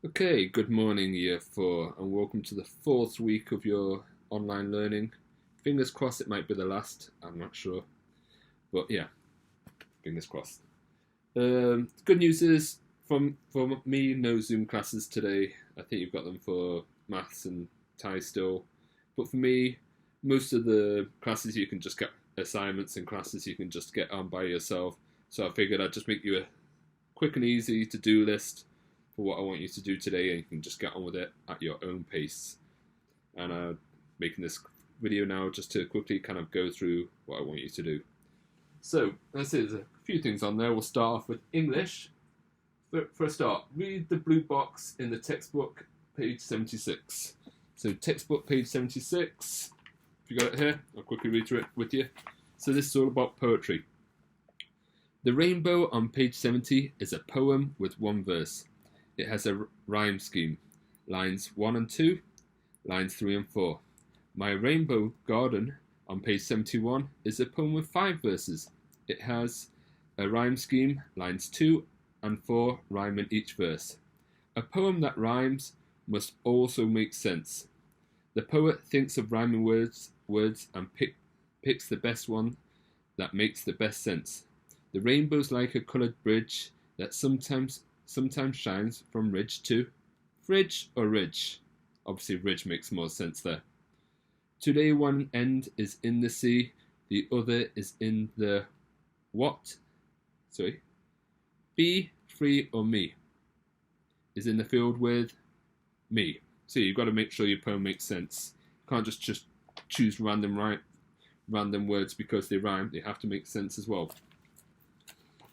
Okay, good morning, year four, and welcome to the fourth week of your online learning. Fingers crossed it might be the last, I'm not sure. But yeah, fingers crossed. Good news is, from me, no Zoom classes today. I think you've got them for maths and Thai still. But for me, most of the classes you can just get assignments and classes you can just get on by yourself. So I figured I'd just make you a quick and easy to-do list for what I want you to do today, and you can just get on with it at your own pace. And making this video now just to quickly kind of go through what I want you to do. So, let's see, there's a few things on there. We'll start off with English. For a start, read the blue box in the textbook, page 76. So, textbook, page 76. If you got it here, I'll quickly read through it with you. So, this is all about poetry. The Rainbow on page 70 is a poem with one verse. It has a rhyme scheme. Lines 1 and 2, lines 3 and 4. My Rainbow Garden on page 71 is a poem with 5 verses. It has a rhyme scheme. Lines 2 and 4 rhyme in each verse. A poem that rhymes must also make sense. The poet thinks of rhyming words and picks the best one that makes the best sense. The rainbow's like a coloured bridge that sometimes shines from ridge to fridge or ridge. Obviously, ridge makes more sense there. Today, one end is in the sea, the other is in the what? Sorry. Be, free, or me is in the field with me. So you've got to make sure your poem makes sense. You can't just choose random words because they rhyme. They have to make sense as well.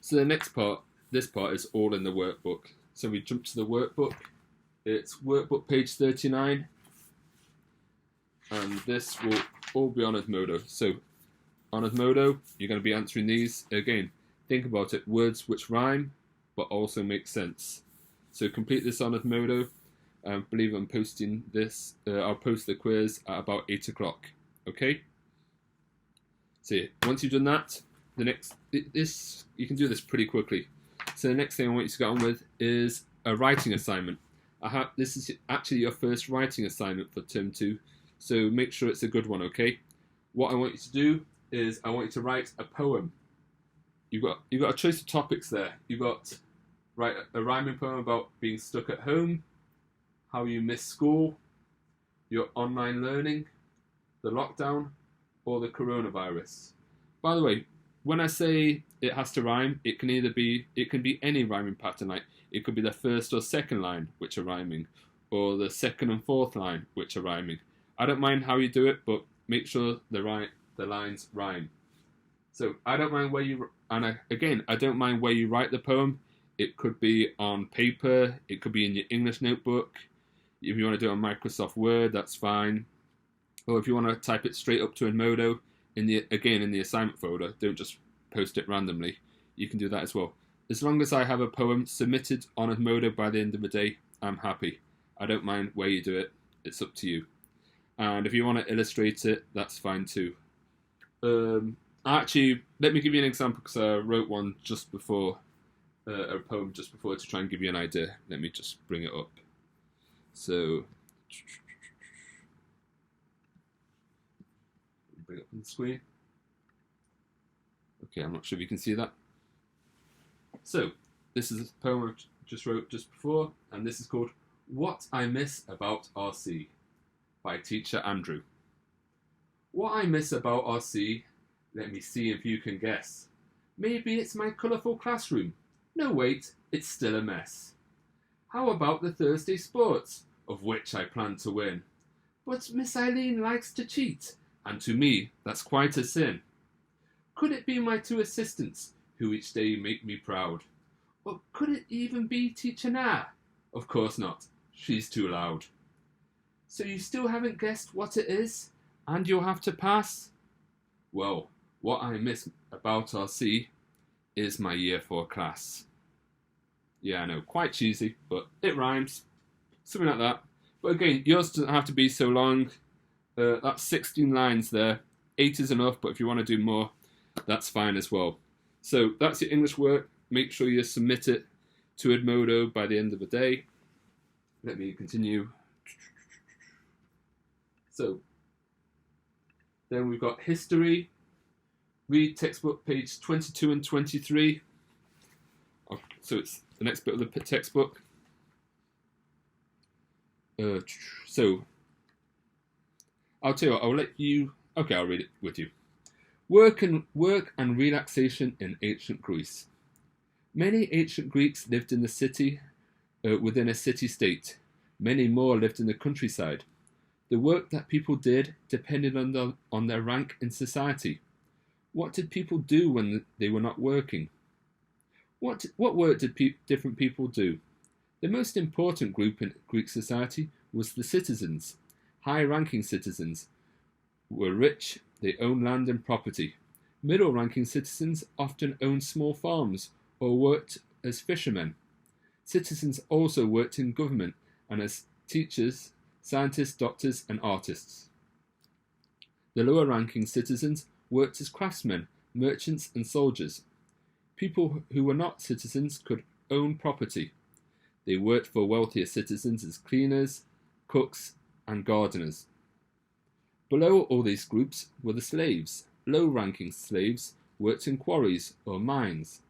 So the next part, this part is all in the workbook. So we jump to the workbook. It's workbook page 39. And this will all be on Edmodo. So on Edmodo, you're going to be answering these. Again, think about it. Words which rhyme, but also make sense. So complete this on Edmodo. I believe I'm posting this. I'll post the quiz at about 8 o'clock. Okay? So once you've done that, you can do this pretty quickly. So the next thing I want you to get on with is a writing assignment. This is actually your first writing assignment for term 2, so make sure it's a good one, okay? What I want you to do is I want you to write a poem. You've got a choice of topics there. You've got write a rhyming poem about being stuck at home, how you miss school, your online learning, the lockdown, or the coronavirus. By the way, when I say it has to rhyme, it can be any rhyming pattern. Like it could be the first or second line which are rhyming, or the second and fourth line which are rhyming. I don't mind how you do it, but make sure the lines rhyme. So I don't mind where you I don't mind where you write the poem. It could be on paper, it could be in your English notebook. If you want to do it on Microsoft Word, that's fine. Or if you want to type it straight up to Edmodo in the assignment folder, don't just post it randomly. You can do that as well. As long as I have a poem submitted on Edmodo by the end of the day, I'm happy. I don't mind where you do it. It's up to you. And if you want to illustrate it, that's fine too. Actually, let me give you an example because I wrote one just before, a poem just before to try and give you an idea. Let me just bring it up. So, bring it up on the screen. Okay, I'm not sure if you can see that. So, this is a poem I just wrote just before, and this is called What I Miss About RC by Teacher Andrew. What I miss about RC, let me see if you can guess. Maybe it's my colourful classroom. No, wait, it's still a mess. How about the Thursday sports, of which I plan to win? But Miss Eileen likes to cheat, and to me, that's quite a sin. Could it be my 2 assistants, who each day make me proud? Or could it even be Teacher Na? Of course not, she's too loud. So you still haven't guessed what it is, and you'll have to pass? Well, what I miss about RC is my year 4 class. Yeah, I know, quite cheesy, but it rhymes. Something like that. But again, yours doesn't have to be so long. That's 16 lines there. 8 is enough, but if you want to do more, that's fine as well. So that's your English work. Make sure you submit it to Edmodo by the end of the day. let me continue. So then we've got history. Read textbook page 22 and 23. So it's the next bit of the textbook. So I'll tell you what, I'll let you. Okay, I'll read it with you. Work and relaxation in ancient Greece. Many ancient Greeks lived in the city, within a city-state. Many more lived in the countryside. The work that people did depended on their rank in society. What did people do when they were not working? What work did different people do? The most important group in Greek society was the citizens. High-ranking citizens were rich, they owned land and property. Middle-ranking citizens often owned small farms or worked as fishermen. Citizens also worked in government and as teachers, scientists, doctors, and artists. The lower-ranking citizens worked as craftsmen, merchants, and soldiers. People who were not citizens could own property. They worked for wealthier citizens as cleaners, cooks, and gardeners. Below all these groups were the slaves. Low-ranking slaves worked in quarries or mines.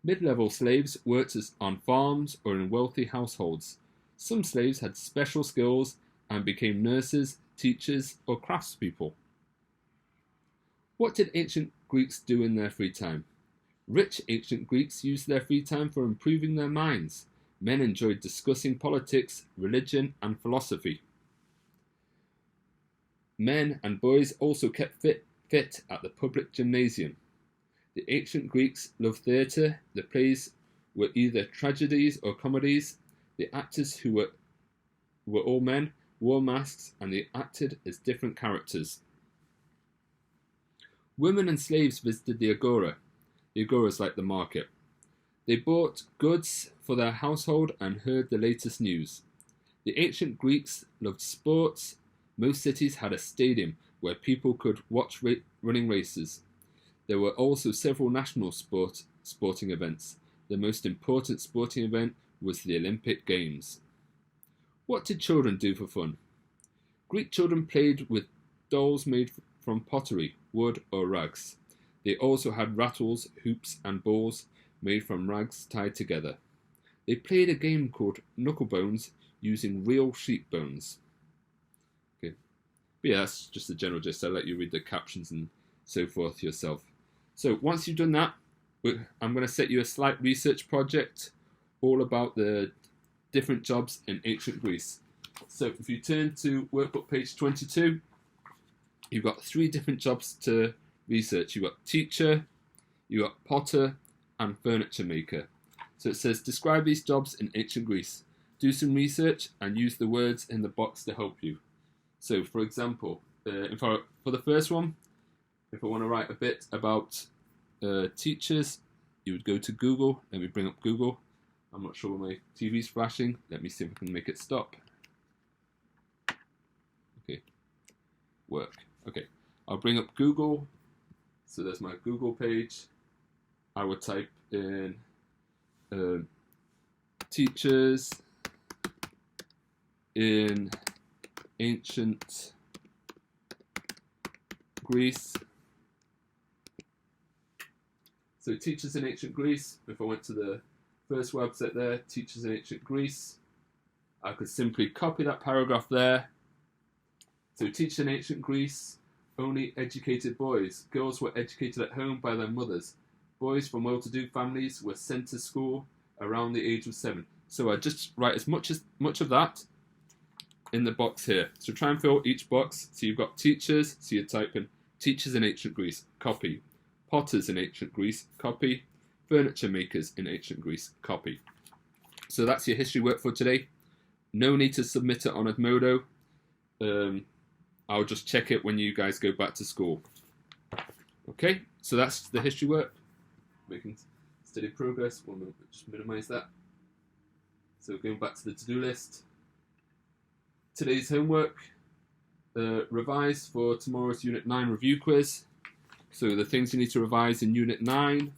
Mid-level slaves worked on farms or in wealthy households. Some slaves had special skills and became nurses, teachers, or craftspeople. What did ancient Greeks do in their free time? Rich ancient Greeks used their free time for improving their minds. Men enjoyed discussing politics, religion, and philosophy. Men and boys also kept fit at the public gymnasium. The ancient Greeks loved theatre. The plays were either tragedies or comedies. The actors, who were all men, wore masks and they acted as different characters. Women and slaves visited the agora. The agora is like the market. They bought goods for their household and heard the latest news. The ancient Greeks loved sports. Most cities had a stadium where people could watch running races. There were also several national sporting events. The most important sporting event was the Olympic Games. What did children do for fun? Greek children played with dolls made from pottery, wood, or rags. They also had rattles, hoops, and balls made from rags tied together. They played a game called knucklebones using real sheep bones. Okay, but yeah, that's just the general gist. I'll let you read the captions and so forth yourself. So once you've done that, I'm going to set you a slight research project all about the different jobs in ancient Greece. So if you turn to workbook page 22, you've got 3 different jobs to research. You've got teacher, you've got potter, and furniture maker. So it says, describe these jobs in ancient Greece. Do some research and use the words in the box to help you. So for example, for the first one, if I want to write a bit about teachers, you would go to Google. Let me bring up Google. I'm not sure why my TV's flashing. Let me see if I can make it stop. Okay, work. Okay, I'll bring up Google. So there's my Google page. I would type in teachers in ancient Greece. So teachers in ancient Greece, if I went to the first website there, teachers in ancient Greece, I could simply copy that paragraph there. So teachers in ancient Greece, only educated boys. Girls were educated at home by their mothers. Boys from well-to-do families were sent to school around the age of 7. So I just write as much of that in the box here. So try and fill each box. So you've got teachers, so you type in teachers in ancient Greece, copy. Potters in ancient Greece, copy. Furniture makers in ancient Greece, copy. So that's your history work for today. No need to submit it on Edmodo. I'll just check it when you guys go back to school. Okay, so that's the history work. Making steady progress. 1 minute, just minimize that. So going back to the to-do list. Today's homework, revise for tomorrow's Unit 9 review quiz. So the things you need to revise in Unit 9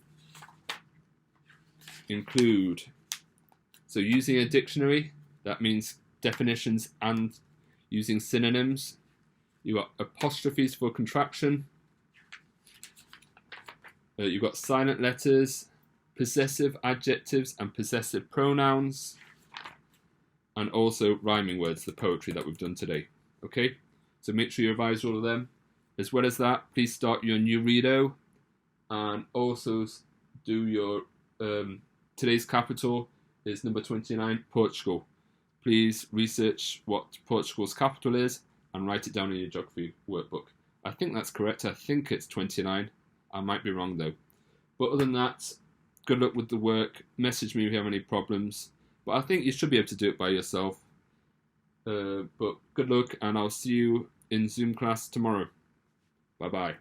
include, so using a dictionary, That means definitions and using synonyms. You got apostrophes for contraction. You've got silent letters, possessive adjectives and possessive pronouns, and also rhyming words, the poetry that we've done today. Okay, so make sure you revise all of them. As well as that, please start your new reader, and also do your today's capital is number 29, Portugal. Please research what Portugal's capital is and write it down in your geography workbook. I think that's correct. I think it's 29. I might be wrong though. But other than that, good luck with the work. Message me if you have any problems. But I think you should be able to do it by yourself. But good luck, and I'll see you in Zoom class tomorrow. Bye-bye.